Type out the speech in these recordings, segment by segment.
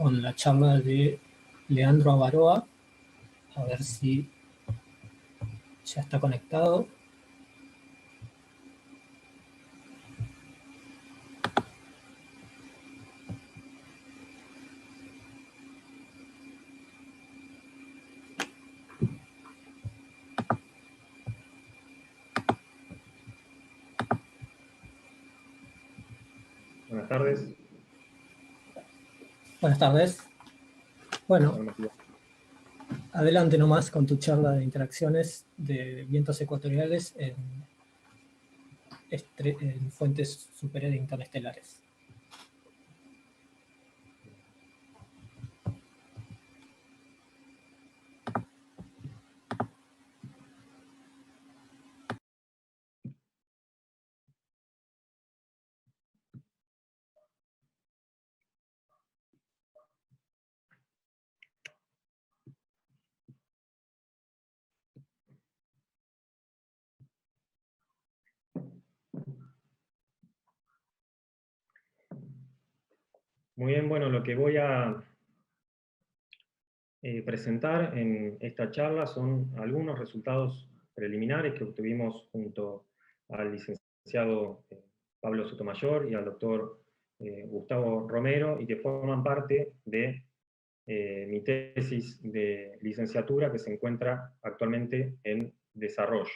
con la charla de Leandro Avaroa, a ver si ya está conectado. Buenas tardes. Buenas tardes. Bueno, adelante nomás con tu charla de interacciones de vientos ecuatoriales en fuentes Super Eddington estelares. Muy bien, bueno, lo que voy a presentar en esta charla son algunos resultados preliminares que obtuvimos junto al licenciado Pablo Sotomayor y al doctor Gustavo Romero, y que forman parte de mi tesis de licenciatura que se encuentra actualmente en desarrollo.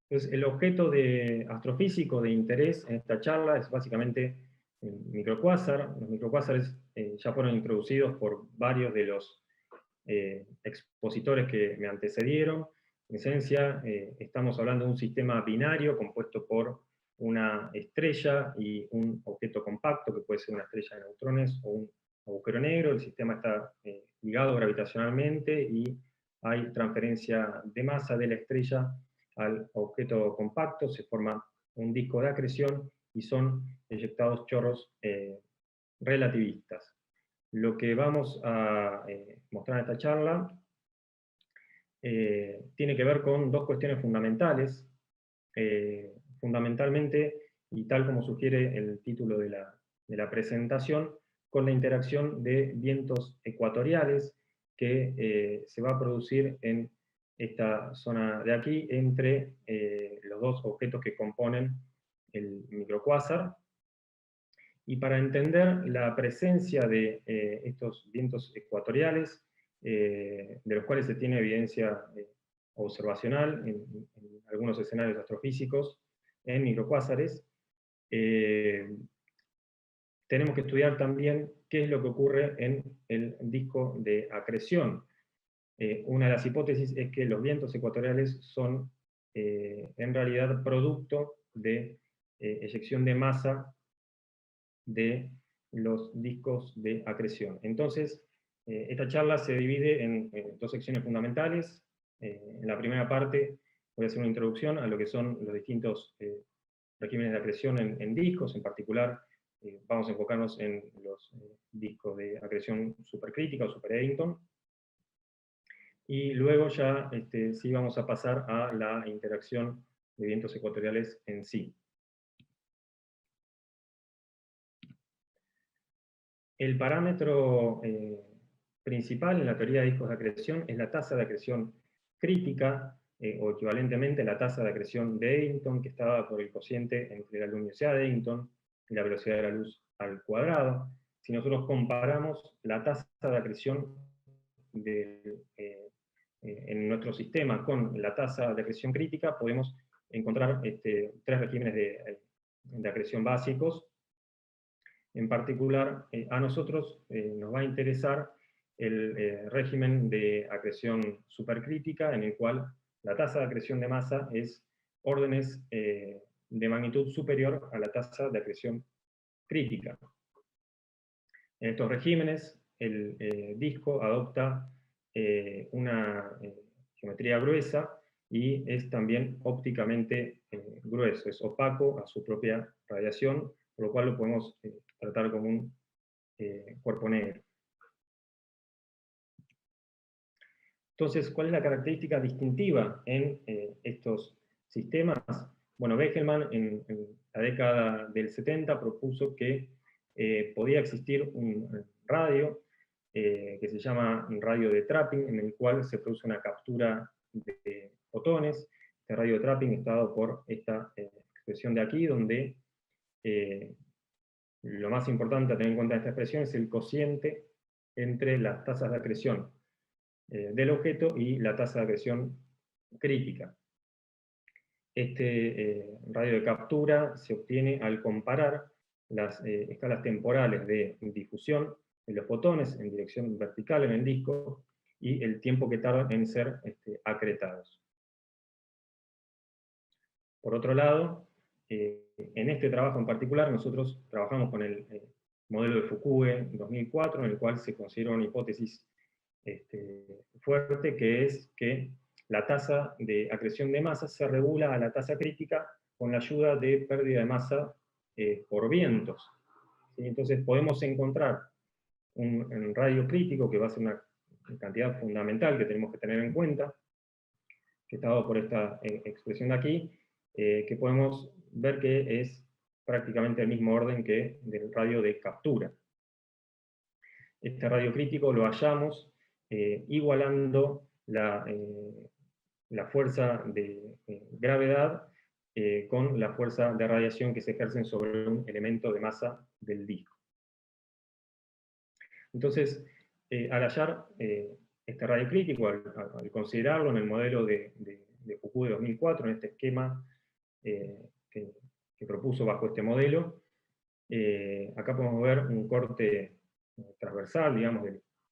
Entonces, el objeto astrofísico de interés en esta charla es básicamente el microcuásar. Los microcuásares ya fueron introducidos por varios de los expositores que me antecedieron. En esencia, estamos hablando de un sistema binario compuesto por una estrella y un objeto compacto, que puede ser una estrella de neutrones o un agujero negro. El sistema está ligado gravitacionalmente y hay transferencia de masa de la estrella al objeto compacto, se forma un disco de acreción y son eyectados chorros relativistas. Lo que vamos a mostrar en esta charla tiene que ver con dos cuestiones fundamentales. Fundamentalmente, y tal como sugiere el título de la presentación, con la interacción de vientos ecuatoriales que se va a producir en esta zona de aquí entre los dos objetos que componen el microcuásar. Y para entender la presencia de estos vientos ecuatoriales, de los cuales se tiene evidencia observacional en algunos escenarios astrofísicos en microcuásares, tenemos que estudiar también qué es lo que ocurre en el disco de acreción. Una de las hipótesis es que los vientos ecuatoriales son en realidad producto de eyección de masa de los discos de acreción. Entonces, esta charla se divide en dos secciones fundamentales. En la primera parte voy a hacer una introducción a lo que son los distintos regímenes de acreción en discos. En particular, vamos a enfocarnos en los discos de acreción supercrítica o super Eddington. Y luego ya sí vamos a pasar a la interacción de vientos ecuatoriales en sí. El parámetro principal en la teoría de discos de acreción es la tasa de acreción crítica, o equivalentemente la tasa de acreción de Eddington, que está dada por el cociente entre la luminosidad de Eddington y la velocidad de la luz al cuadrado. Si nosotros comparamos la tasa de acreción en nuestro sistema con la tasa de acreción crítica, podemos encontrar tres regímenes de acreción básicos. En particular, a nosotros nos va a interesar el régimen de acreción supercrítica, en el cual la tasa de acreción de masa es órdenes de magnitud superior a la tasa de acreción crítica. En estos regímenes, el disco adopta una geometría gruesa y es también ópticamente grueso, es opaco a su propia radiación, por lo cual lo podemos tratar como un cuerpo negro. Entonces, ¿cuál es la característica distintiva en estos sistemas? Bueno, Begelman en la década del 70 propuso que podía existir un radio que se llama radio de trapping, en el cual se produce una captura de fotones. Este radio de trapping está dado por esta expresión de aquí, donde lo más importante a tener en cuenta de esta expresión es el cociente entre las tasas de acreción del objeto y la tasa de acreción crítica. Este radio de captura se obtiene al comparar las escalas temporales de difusión de los fotones en dirección vertical en el disco y el tiempo que tardan en ser acretados. Por otro lado, en este trabajo en particular nosotros trabajamos con el modelo de Fukue 2004, en el cual se considera una hipótesis fuerte, que es que la tasa de acreción de masa se regula a la tasa crítica con la ayuda de pérdida de masa por vientos. ¿Sí? Entonces podemos encontrar un radio crítico, que va a ser una cantidad fundamental que tenemos que tener en cuenta, que está dado por esta expresión de aquí, que podemos ver que es prácticamente el mismo orden que del radio de captura. Este radio crítico lo hallamos igualando la fuerza de gravedad con la fuerza de radiación que se ejercen sobre un elemento de masa del disco. Entonces, al hallar este radio crítico, al considerarlo en el modelo de Fukue 2004, en este esquema que propuso bajo este modelo, acá podemos ver un corte transversal, digamos,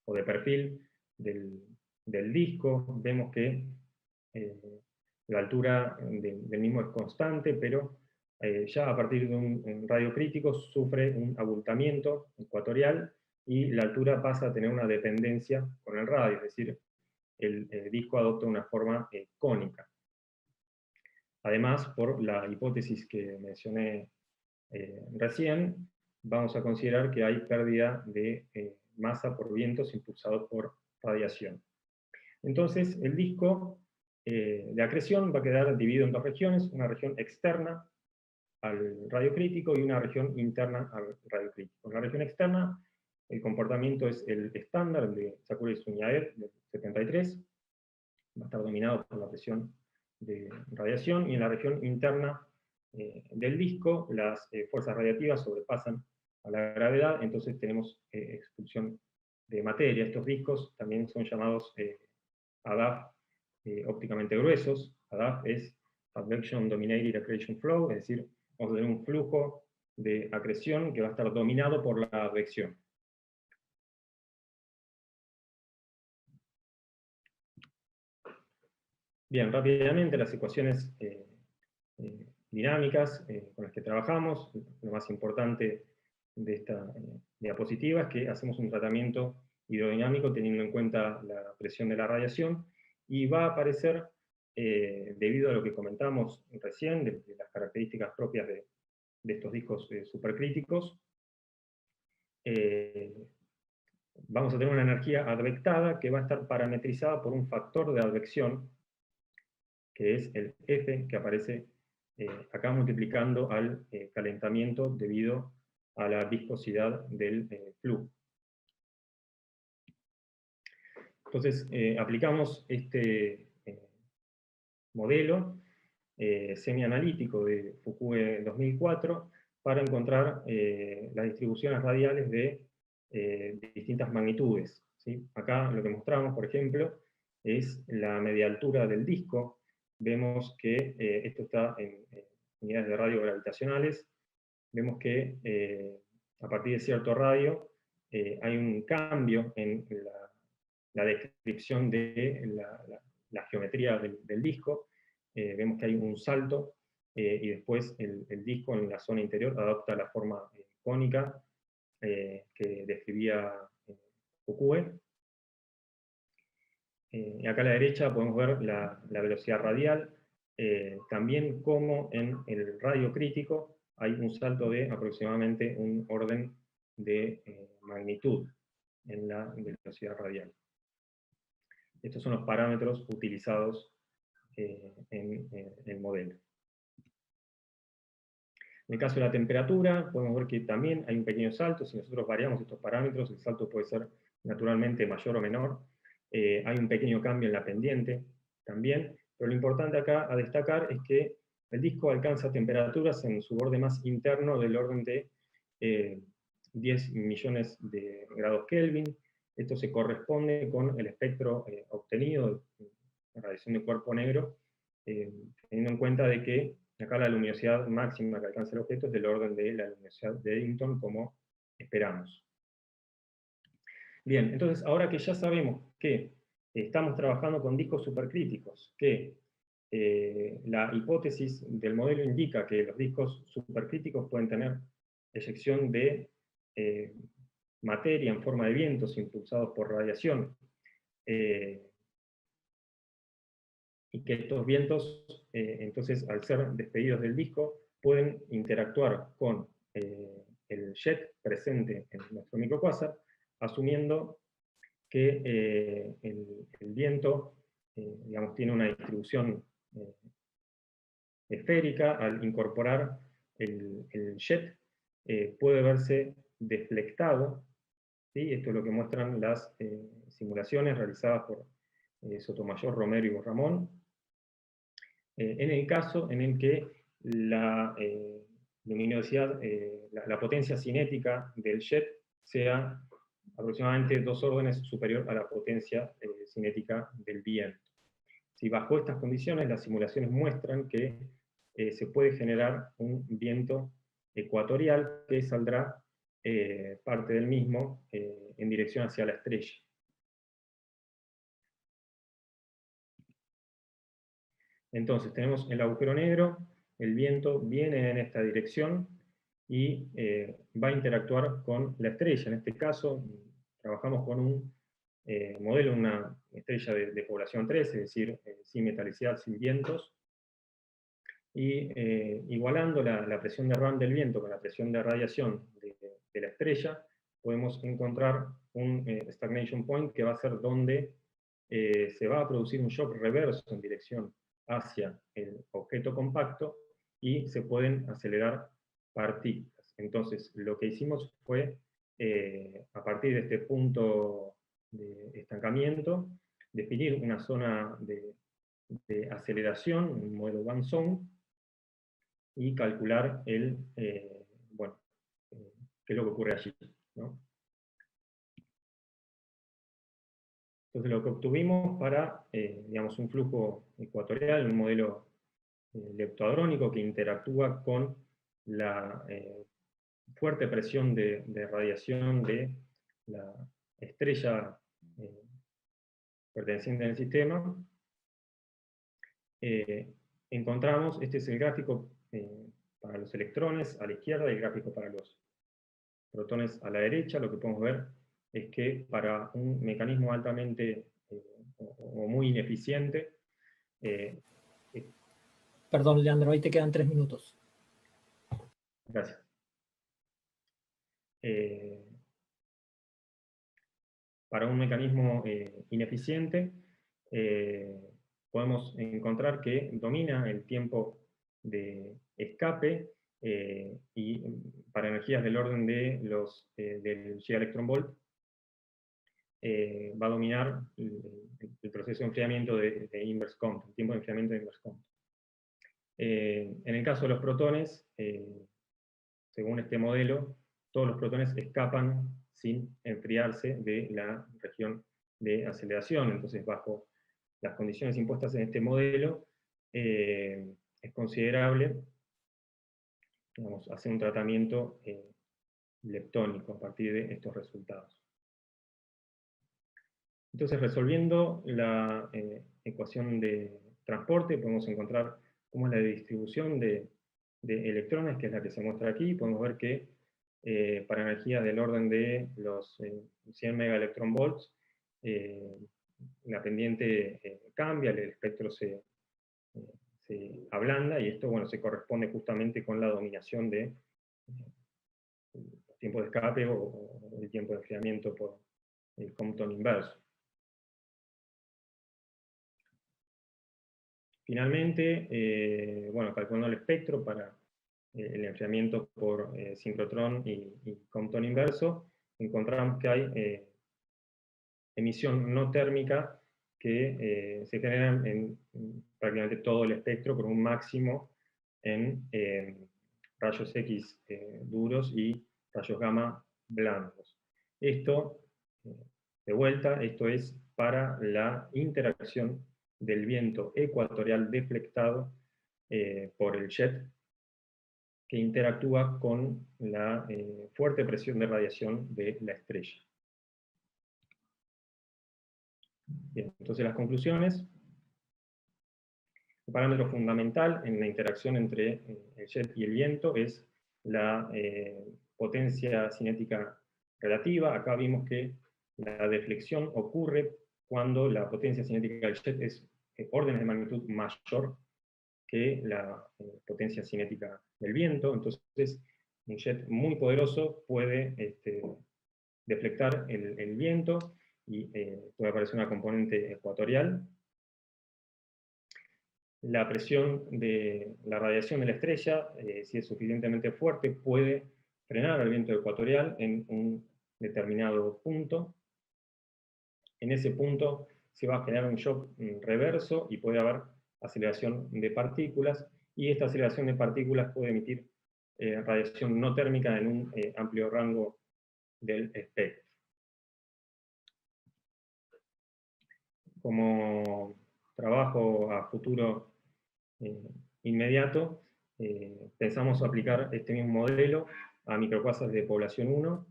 o de perfil del disco. Vemos que la altura del mismo es constante, pero ya a partir de un radio crítico sufre un abultamiento ecuatorial y la altura pasa a tener una dependencia con el radio, es decir, el disco adopta una forma cónica. Además, por la hipótesis que mencioné recién, vamos a considerar que hay pérdida de masa por vientos impulsados por radiación. Entonces, el disco de acreción va a quedar dividido en dos regiones, una región externa al radio crítico y una región interna al radio crítico. En la región externa, el comportamiento es el estándar de Sakura y Suñaev del 73, va a estar dominado por la presión de radiación, y en la región interna del disco las fuerzas radiativas sobrepasan a la gravedad, entonces tenemos expulsión de materia. Estos discos también son llamados ADAF ópticamente gruesos. ADAF es Advection Dominated Accretion Flow, es decir, vamos a tener un flujo de acreción que va a estar dominado por la advección. Bien, rápidamente las ecuaciones dinámicas con las que trabajamos. Lo más importante de esta diapositiva es que hacemos un tratamiento hidrodinámico teniendo en cuenta la presión de la radiación, y va a aparecer, debido a lo que comentamos recién, de las características propias de estos discos supercríticos, vamos a tener una energía advectada que va a estar parametrizada por un factor de advección, que es el F, que aparece acá multiplicando al calentamiento debido a la viscosidad del flujo. Entonces, aplicamos este modelo semianalítico de Fukue 2004 para encontrar las distribuciones radiales de distintas magnitudes, ¿sí? Acá lo que mostramos, por ejemplo, es la media altura del disco. Vemos que esto está en unidades de radio gravitacionales. Vemos que a partir de cierto radio hay un cambio en la descripción de la geometría del disco. Vemos que hay un salto, y después el disco en la zona interior adopta la forma cónica que describía Fukue. Acá a la derecha podemos ver la velocidad radial, también como en el radio crítico hay un salto de aproximadamente un orden de magnitud en la velocidad radial. Estos son los parámetros utilizados en el modelo. En el caso de la temperatura, podemos ver que también hay un pequeño salto. Si nosotros variamos estos parámetros, el salto puede ser naturalmente mayor o menor. Hay un pequeño cambio en la pendiente también, pero lo importante acá a destacar es que el disco alcanza temperaturas en su borde más interno del orden de 10 millones de grados Kelvin. Esto se corresponde con el espectro obtenido de radiación de cuerpo negro, teniendo en cuenta de que acá la luminosidad máxima que alcanza el objeto es del orden de la luminosidad de Eddington, como esperamos. Bien, entonces ahora que ya sabemos que estamos trabajando con discos supercríticos, que la hipótesis del modelo indica que los discos supercríticos pueden tener eyección de materia en forma de vientos impulsados por radiación, y que estos vientos, entonces, al ser despedidos del disco, pueden interactuar con el jet presente en nuestro microquasar, asumiendo que el viento digamos, tiene una distribución esférica. Al incorporar el jet, puede verse deflectado, ¿sí? Esto es lo que muestran las simulaciones realizadas por Sotomayor, Romero y Ramón, en el caso en el que la luminosidad, la potencia cinética del jet sea aproximadamente 2 órdenes superior a la potencia cinética del viento. Si bajo estas condiciones las simulaciones muestran que se puede generar un viento ecuatorial que saldrá parte del mismo en dirección hacia la estrella. Entonces tenemos el agujero negro, el viento viene en esta dirección y va a interactuar con la estrella. En este caso trabajamos con un modelo, una estrella de población 3, es decir, sin metalicidad, sin vientos, y igualando la presión de RAM del viento con la presión de radiación de la estrella, podemos encontrar un stagnation point, que va a ser donde se va a producir un shock reverso en dirección hacia el objeto compacto y se pueden acelerar partículas. Entonces, lo que hicimos fue, a partir de este punto de estancamiento, definir una zona de aceleración, un modelo one zone, y calcular bueno, qué es lo que ocurre allí, ¿no? Entonces lo que obtuvimos para, digamos, un flujo ecuatorial, un modelo leptohadrónico que interactúa con la fuerte presión de radiación de la estrella perteneciente al sistema, encontramos, este es el gráfico para los electrones a la izquierda y el gráfico para los protones a la derecha. Lo que podemos ver es que para un mecanismo altamente o muy ineficiente... Perdón, Leandro, ahí te quedan 3 minutos. Gracias. Para un mecanismo ineficiente, podemos encontrar que domina el tiempo de escape, y para energías del orden de del gigaelectronvolt, va a dominar el proceso de enfriamiento de inverse Compton, el tiempo de enfriamiento de inverse Compton. En el caso de los protones, según este modelo, todos los protones escapan sin enfriarse de la región de aceleración. Entonces, bajo las condiciones impuestas en este modelo, es considerable, digamos, hacer un tratamiento leptónico a partir de estos resultados. Entonces, resolviendo la ecuación de transporte, podemos encontrar cómo es la distribución de electrones, que es la que se muestra aquí. Podemos ver que para energías del orden de los 100 megaelectronvolts, la pendiente cambia, el espectro se ablanda, y esto, bueno, se corresponde justamente con la dominación de tiempo de escape o el tiempo de enfriamiento por el Compton inverso. Finalmente, bueno, calculando el espectro para el enfriamiento por sincrotrón y Compton inverso, encontramos que hay emisión no térmica que se genera en prácticamente todo el espectro, con un máximo en rayos X duros y rayos gamma blandos. Esto, de vuelta, esto es para la interacción del viento ecuatorial deflectado por el jet, que interactúa con la fuerte presión de radiación de la estrella. Bien, entonces las conclusiones. El parámetro fundamental en la interacción entre el jet y el viento es la potencia cinética relativa. Acá vimos que la deflexión ocurre cuando la potencia cinética del jet es órdenes de magnitud mayor que la potencia cinética del viento. Entonces, un jet muy poderoso puede deflectar el viento y puede aparecer una componente ecuatorial. La presión de la radiación de la estrella, si es suficientemente fuerte, puede frenar el viento ecuatorial en un determinado punto. En ese punto se va a generar un shock reverso y puede haber aceleración de partículas, y esta aceleración de partículas puede emitir radiación no térmica en un amplio rango del espectro. Como trabajo a futuro inmediato, pensamos aplicar este mismo modelo a microquasars de población 1,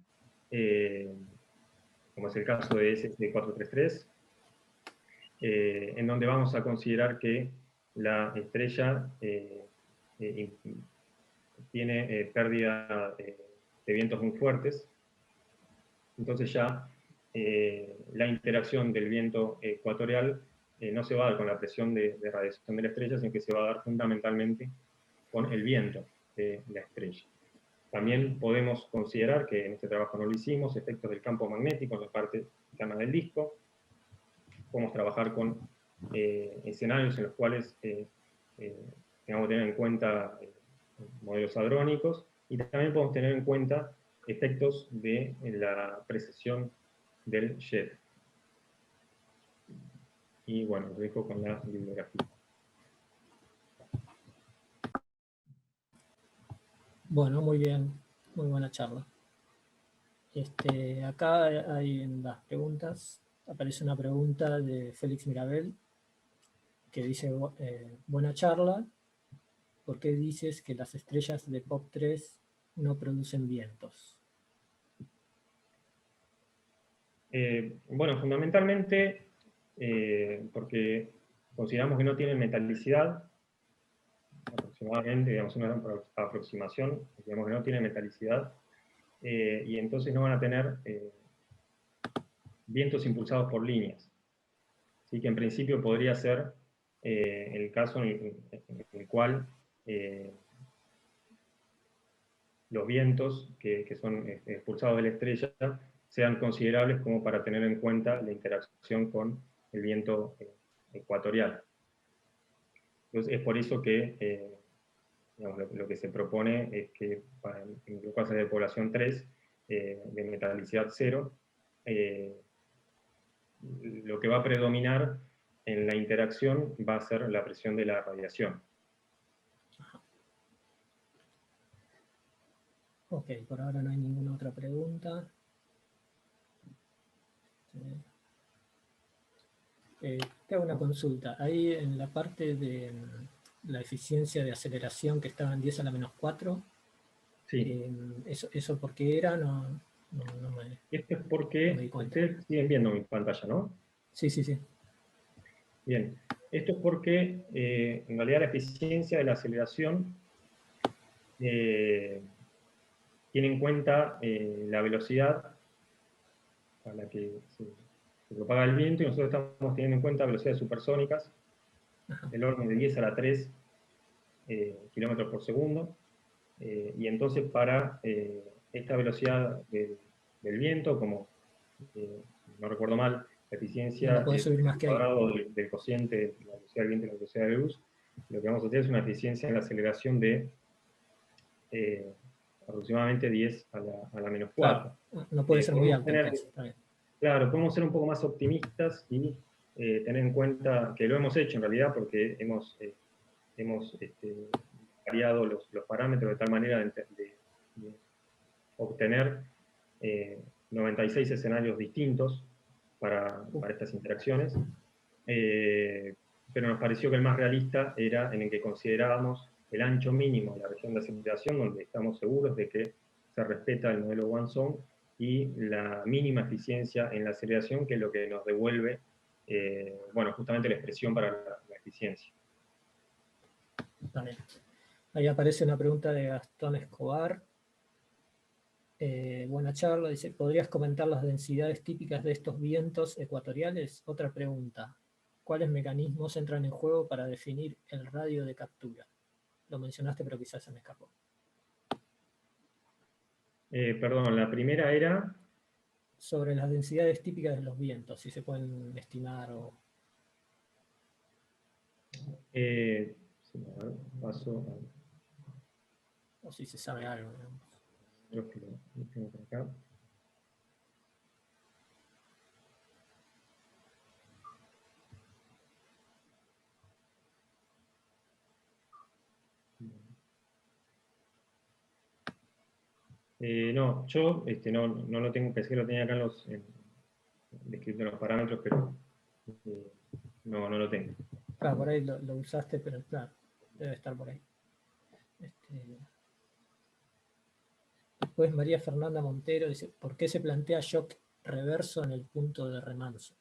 como es el caso de SC433, en donde vamos a considerar que la estrella tiene pérdida de vientos muy fuertes. Entonces ya la interacción del viento ecuatorial no se va a dar con la presión de radiación de la estrella, sino que se va a dar fundamentalmente con el viento de la estrella. También podemos considerar, que en este trabajo no lo hicimos, efectos del campo magnético en la parte interna del disco. Podemos trabajar con escenarios en los cuales tengamos que tener en cuenta modelos hadrónicos, y también podemos tener en cuenta efectos de la precesión del jet. Y bueno, os dejo con la bibliografía. Bueno, muy bien, muy buena charla. Acá hay en las preguntas, aparece una pregunta de Félix Mirabel, que dice, buena charla, ¿por qué dices que las estrellas de POP3 no producen vientos? Bueno, fundamentalmente porque consideramos que no tienen metalicidad, aproximadamente, digamos, una aproximación, digamos que no tienen metalicidad, y entonces no van a tener vientos impulsados por líneas. Así que en principio podría ser el caso en el cual los vientos que son expulsados de la estrella sean considerables como para tener en cuenta la interacción con el viento ecuatorial. Entonces es por eso que digamos, lo que se propone es que para microquasars de población 3, de metalicidad 0, lo que va a predominar en la interacción va a ser la presión de la radiación. Ok, por ahora no hay ninguna otra pregunta. Te hago una consulta. Ahí en la parte de la eficiencia de aceleración que estaba en 10 a la menos 4, sí. ¿Eso por qué era? No Esto es porque me di cuenta. ustedes siguen viendo mi pantalla, ¿no? Sí, sí, sí. Bien, esto es porque en realidad la eficiencia de la aceleración tiene en cuenta la velocidad a la que se propaga el viento, y nosotros estamos teniendo en cuenta velocidades supersónicas del orden de 10 a la 3 kilómetros por segundo, y entonces para esta velocidad del viento, como no recuerdo mal, la eficiencia no es subir más el que ahí. cuadrado del cociente de la velocidad del viento y la velocidad de luz. Lo que vamos a hacer es una eficiencia en la aceleración de aproximadamente 10 a la menos 4. Claro, no puede ser muy alto. Claro, podemos ser un poco más optimistas y tener en cuenta que lo hemos hecho en realidad porque hemos variado los parámetros de tal manera de obtener 96 escenarios distintos para estas interacciones, pero nos pareció que el más realista era en el que considerábamos el ancho mínimo de la región de aceleración, donde estamos seguros de que se respeta el modelo One Zone, y la mínima eficiencia en la aceleración, que es lo que nos devuelve bueno, justamente la expresión para la eficiencia. Vale. Ahí aparece una pregunta de Gastón Escobar. Buena charla, dice, ¿podrías comentar las densidades típicas de estos vientos ecuatoriales? Otra pregunta, ¿cuáles mecanismos entran en juego para definir el radio de captura? Lo mencionaste, pero quizás se me escapó. Perdón, la primera era... Sobre las densidades típicas de los vientos, si se pueden estimar o... paso... O si se sabe algo, digamos. Creo que lo tengo por acá. No, yo no lo tengo, pensé que lo tenía acá descrito en los parámetros, pero no lo tengo. Claro, por ahí lo usaste, pero claro, debe estar por ahí. Después María Fernanda Montero dice, ¿por qué se plantea shock reverso en el punto de remanso?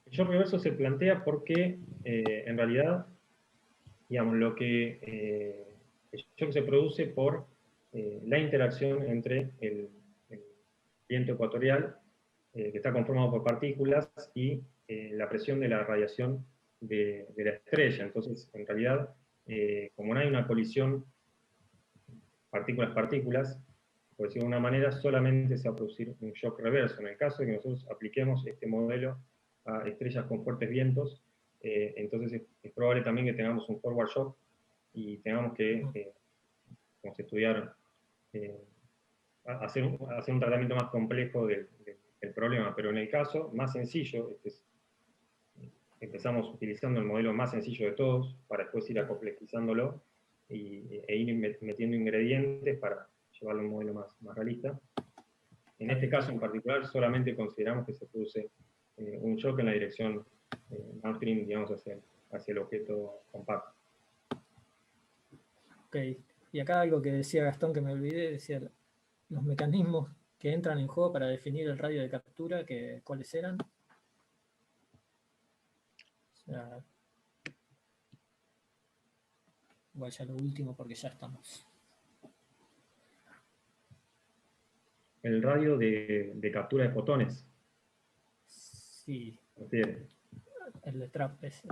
El shock reverso se plantea porque, en realidad, digamos, el shock se produce por la interacción entre el viento ecuatorial, que está conformado por partículas, y la presión de la radiación de la estrella. Entonces, en realidad, como no hay una colisión partículas-partículas, por decirlo de una manera, solamente se va a producir un shock reverso. En el caso de que nosotros apliquemos este modelo a estrellas con fuertes vientos, entonces es probable también que tengamos un forward shock y tengamos que estudiar, hacer un tratamiento más complejo del problema. Pero en el caso más sencillo, empezamos utilizando el modelo más sencillo de todos, para después ir acomplejizándolo e ir metiendo ingredientes para llevarlo a un modelo más realista. En este caso en particular, solamente consideramos que se produce un shock en la dirección downstream, digamos, hacia el objeto compacto. Ok, y acá algo que decía Gastón que me olvidé, decía los mecanismos que entran en juego para definir el radio de captura, ¿cuáles eran? O sea, igual ya lo último porque ya estamos. El radio de captura de fotones. Sí. ¿Entiendes? El de trap ese.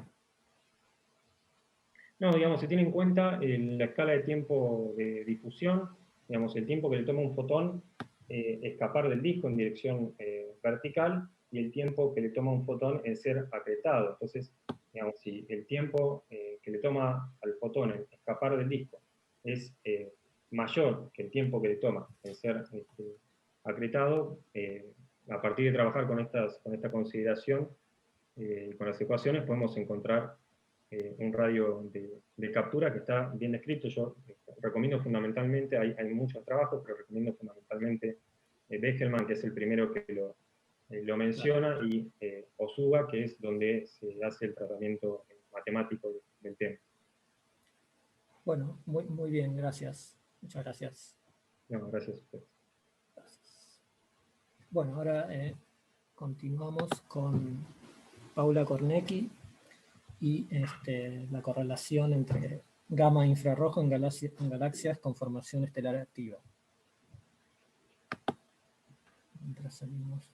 No, digamos, se tiene en cuenta la escala de tiempo de difusión, digamos, el tiempo que le toma un fotón escapar del disco en dirección vertical, y el tiempo que le toma un fotón en ser acretado. Entonces, digamos, si el tiempo que le toma al fotón en escapar del disco es mayor que el tiempo que le toma en ser acretado, a partir de trabajar con esta consideración, con las ecuaciones, podemos encontrar un radio de captura que está bien descrito. Yo recomiendo fundamentalmente, hay muchos trabajos, pero recomiendo fundamentalmente Begelman, que es el primero que lo menciona, y Osuga, que es donde se hace el tratamiento matemático del tema. Bueno, muy bien, gracias. Muchas gracias. No, gracias a ustedes. Gracias. Bueno, ahora continuamos con Paula Kornecki y la correlación entre gamma e infrarrojo en galaxias con formación estelar activa. Mientras salimos.